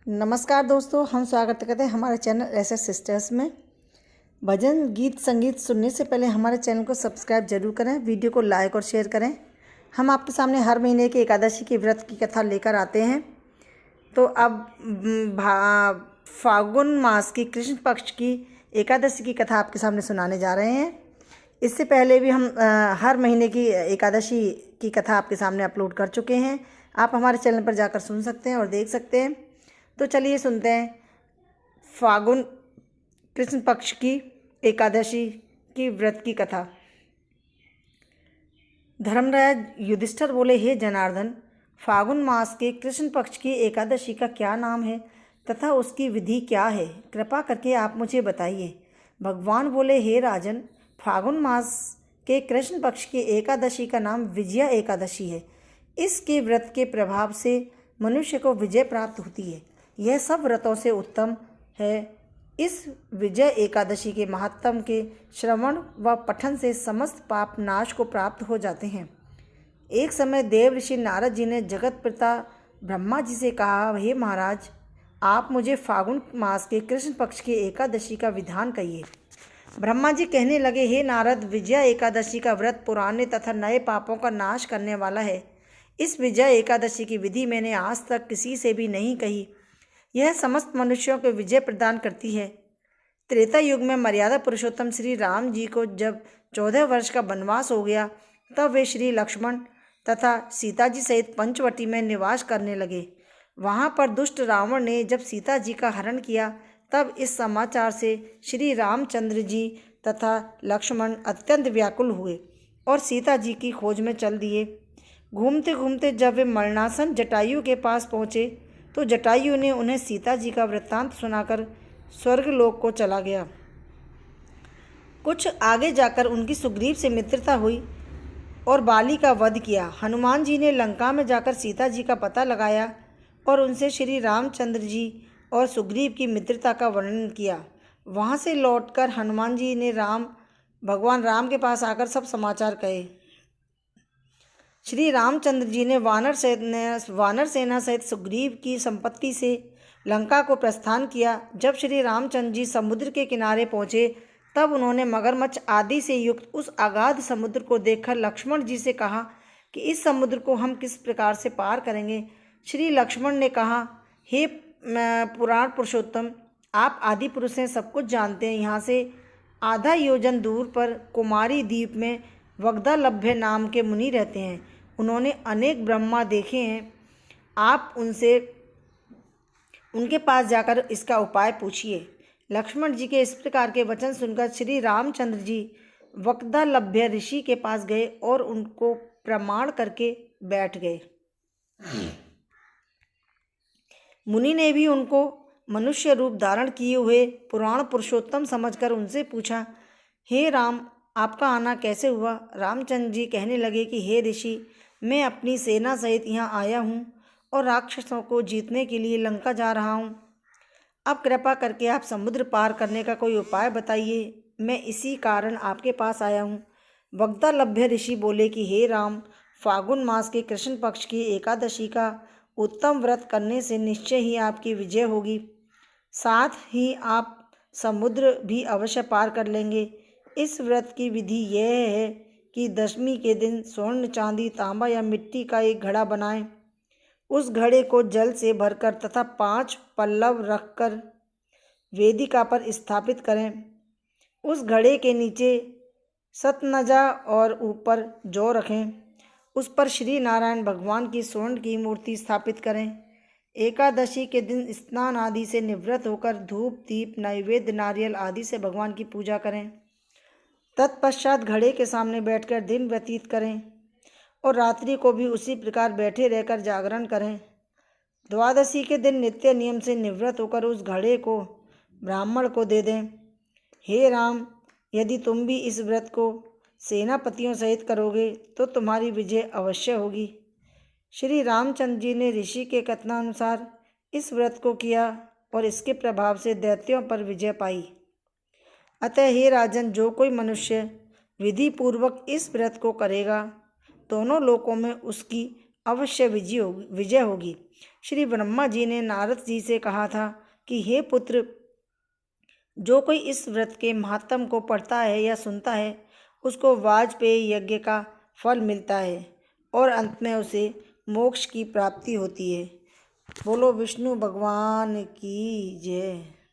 नमस्कार दोस्तों, हम स्वागत करते हैं हमारे चैनल एसएस सिस्टर्स में। भजन गीत संगीत सुनने से पहले हमारे चैनल को सब्सक्राइब जरूर करें, वीडियो को लाइक और शेयर करें। हम आपके सामने हर महीने की एकादशी के व्रत की कथा लेकर आते हैं। तो अब फागुन मास की कृष्ण पक्ष की एकादशी की कथा आपके सामने सुनाने जा रहे हैं। इससे पहले भी हम हर महीने की एकादशी की कथा आपके सामने अपलोड कर चुके हैं। आप हमारे चैनल पर जाकर सुन सकते हैं और देख सकते हैं। तो चलिए सुनते हैं फागुन कृष्ण पक्ष की एकादशी की व्रत की कथा। धर्मराज युधिष्ठिर बोले, हे जनार्दन, फागुन मास के कृष्ण पक्ष की एकादशी का क्या नाम है तथा उसकी विधि क्या है? कृपा करके आप मुझे बताइए। भगवान बोले, हे राजन, फागुन मास के कृष्ण पक्ष की एकादशी का नाम विजया एकादशी है। इसके व्रत के प्रभाव से मनुष्य को विजय प्राप्त होती है। यह सब व्रतों से उत्तम है। इस विजय एकादशी के महात्म के श्रवण व पठन से समस्त पाप नाश को प्राप्त हो जाते हैं। एक समय देव ऋषि नारद जी ने जगत पिता ब्रह्मा जी से कहा, हे महाराज, आप मुझे फागुन मास के कृष्ण पक्ष की एकादशी का विधान कहिए। ब्रह्मा जी कहने लगे, हे नारद, विजय एकादशी का व्रत पुराने तथा नए पापों का नाश करने वाला है। इस विजय एकादशी की विधि मैंने आज तक किसी से भी नहीं कही। यह समस्त मनुष्यों को विजय प्रदान करती है। त्रेता युग में मर्यादा पुरुषोत्तम श्री राम जी को जब 14 वर्ष का वनवास हो गया, तब वे श्री लक्ष्मण तथा सीता जी सहित पंचवटी में निवास करने लगे। वहाँ पर दुष्ट रावण ने जब सीता जी का हरण किया, तब इस समाचार से श्री रामचंद्र जी तथा लक्ष्मण अत्यंत व्याकुल हुए और सीता जी की खोज में चल दिए। घूमते घूमते जब वे मरणासन जटायु के पास पहुँचे, तो जटायु ने उन्हें सीता जी का वृत्तांत सुनाकर स्वर्गलोक को चला गया। कुछ आगे जाकर उनकी सुग्रीव से मित्रता हुई और बाली का वध किया। हनुमान जी ने लंका में जाकर सीता जी का पता लगाया और उनसे श्री रामचंद्र जी और सुग्रीव की मित्रता का वर्णन किया। वहाँ से लौटकर हनुमान जी ने भगवान राम के पास आकर सब समाचार कहे। श्री रामचंद्र जी ने वानर सेना सहित सुग्रीव की संपत्ति से लंका को प्रस्थान किया। जब श्री रामचंद्र जी समुद्र के किनारे पहुँचे, तब उन्होंने मगरमच्छ आदि से युक्त उस अगाध समुद्र को देखकर लक्ष्मण जी से कहा कि इस समुद्र को हम किस प्रकार से पार करेंगे। श्री लक्ष्मण ने कहा, हे पुराण पुरुषोत्तम, आप आदि पुरुष हैं, सब कुछ जानते हैं। यहाँ से आधा योजन दूर पर कुमारी द्वीप में वग्धालभ्य नाम के मुनि रहते हैं। उन्होंने अनेक ब्रह्मा देखे हैं। आप उनके पास जाकर इसका उपाय पूछिए। लक्ष्मण जी के इस प्रकार के वचन सुनकर श्री रामचंद्र जी वग्धालभ्य ऋषि के पास गए और उनको प्रणाम करके बैठ गए। मुनि ने भी उनको मनुष्य रूप धारण किए हुए पुराण पुरुषोत्तम समझकर उनसे पूछा, हे राम, आपका आना कैसे हुआ? रामचंद्र जी कहने लगे कि हे ऋषि, मैं अपनी सेना सहित यहाँ आया हूँ और राक्षसों को जीतने के लिए लंका जा रहा हूँ। अब कृपा करके आप समुद्र पार करने का कोई उपाय बताइए। मैं इसी कारण आपके पास आया हूँ। वग्धालभ्य ऋषि बोले कि हे राम, फागुन मास के कृष्ण पक्ष की एकादशी का उत्तम व्रत करने से निश्चय ही आपकी विजय होगी। साथ ही आप समुद्र भी अवश्य पार कर लेंगे। इस व्रत की विधि यह है कि दशमी के दिन स्वर्ण, चांदी, तांबा या मिट्टी का एक घड़ा बनाएं। उस घड़े को जल से भरकर तथा 5 पल्लव रखकर वेदिका पर स्थापित करें। उस घड़े के नीचे सतनजा और ऊपर जौ रखें। उस पर श्री नारायण भगवान की स्वर्ण की मूर्ति स्थापित करें। एकादशी के दिन स्नान आदि से निवृत्त होकर धूप, दीप, नैवेद्य, नारियल आदि से भगवान की पूजा करें। तत्पश्चात घड़े के सामने बैठकर दिन व्यतीत करें और रात्रि को भी उसी प्रकार बैठे रहकर जागरण करें। द्वादशी के दिन नित्य नियम से निवृत्त होकर उस घड़े को ब्राह्मण को दे दें। हे राम, यदि तुम भी इस व्रत को सेनापतियों सहित करोगे तो तुम्हारी विजय अवश्य होगी। श्री रामचंद्र जी ने ऋषि के कथनानुसार इस व्रत को किया और इसके प्रभाव से दैत्यों पर विजय पाई। अतः हे राजन, जो कोई मनुष्य विधि पूर्वक इस व्रत को करेगा, दोनों लोकों में उसकी अवश्य विजय होगी। श्री ब्रह्मा जी ने नारद जी से कहा था कि हे पुत्र, जो कोई इस व्रत के महात्म को पढ़ता है या सुनता है, उसको वाजपेयी यज्ञ का फल मिलता है और अंत में उसे मोक्ष की प्राप्ति होती है। बोलो विष्णु भगवान की जय।